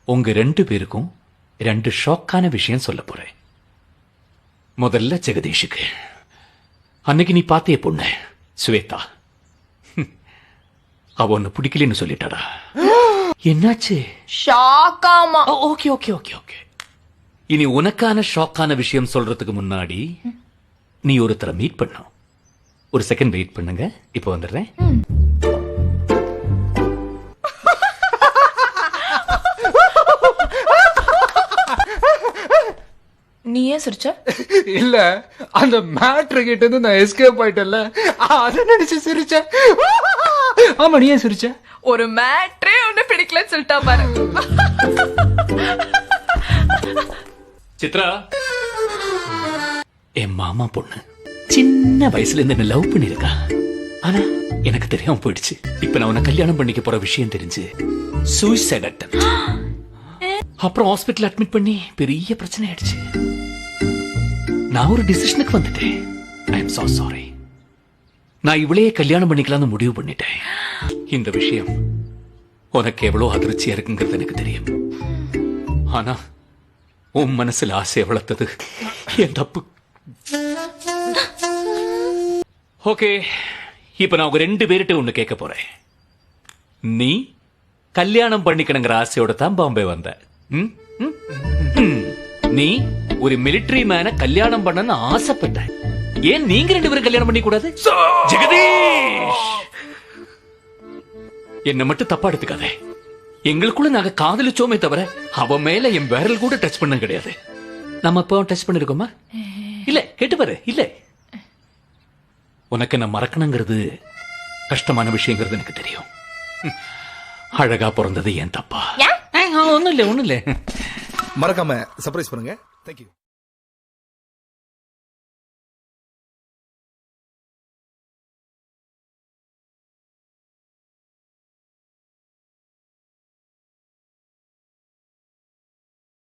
உங்க 2 பேருக்கும் 2 ஷாக்கான விஷயம் சொல்ல போறேன். முதல்ல ஜெகதீஷுக்கு. அன்னைக்கு நீ பாத்திய பொண்ணு ஸ்வேதா, அவ ஒன்னு பிடிக்கலன்னு சொல்லிட்டாடா. என்னாச்சு? ஷாக்காமா. Okay okay okay okay. இனி உனக்கான ஷாக்கான விஷயம் சொல்றதுக்கு முன்னாடி நீ ஒருத்தரை மீட் பண்ணும். ஒரு செகண்ட் வெயிட் பண்ணுங்க, இப்ப வந்துடுறேன். நீ ஏன் சிரிச்ச? இல்ல, அந்த மேட்ரு கிட்ட இருந்து நான் எஸ்கேப் ஆயிட்டேன்ல, அத நினைச்சு சிரிச்சேன். ஆமா, நீ ஏன் சிரிச்ச? ஒரு மேட்ரே ஒண்ணு பிடிக்கலன்னு சொல்லிட்டா பாரு. சித்ரா, என் மாமா பொண்ணு சின்ன வயசுல இருந்து என்ன லவ் பண்ணிருக்கா. ஆனா எனக்கு தெரியாம போயிடுச்சு. இப்ப நான் உன்னை கல்யாணம் பண்ணிக்க போற விஷயம் தெரிஞ்சு சூசைட் அட்டெம்ப்ட். அப்புறம் ஹாஸ்பிட்டல் அட்மிட் பண்ணி பெரிய பிரச்சனை ஆயிடுச்சு. நான் ஒரு டிசிஷனுக்கு வந்துட்டேன். I am so sorry. நான் இவளையே கல்யாணம் பண்ணிக்கலாம்னு முடிவு பண்ணிட்டேன். இந்த விஷயம் உனக்கு எவ்வளவு அதிர்ச்சியா இருக்குங்கிறது எனக்கு தெரியும். ஆனா உன் மனசுல ஆசையை வளர்த்தது என் தப்பு. ஓகே, இப்ப நான் உங்க 2 பேர்கிட்ட ஒண்ணு கேட்க போறேன். நீ கல்யாணம் பண்ணிக்கணுங்கிற ஆசையோட தான் பாம்பே வந்த. நீ ஒரு மிலிட்டரி மேன கல்யாணம் பண்ணன்னு ஆசைப்பட்ட. ஏன் நீங்க 2 பேரும் கல்யாணம் பண்ணி கூடாது? ஜெகதீஷ், என்ன மட்டும் தப்பா எடுத்துக்காதே. எங்களுக்குள்ள நாங்க காதலிச்சோமே தவிர அவ மேல என் விரல் கூட டச் பண்ண கிடையாது. நம்ம இப்போ டச் பண்ணிருக்கோமா? இல்ல, கேட்டு பாரு. இல்ல, உனக்கு என்ன மறக்கணுங்கிறது கஷ்டமான விஷயங்கிறது எனக்கு தெரியும். அழகா பிறந்தது ஏன் தப்பா? ஒண்ணும் இல்ல. மறக்காம சர்ப்ரைஸ் பண்ணுங்க. தேங்க்யூ.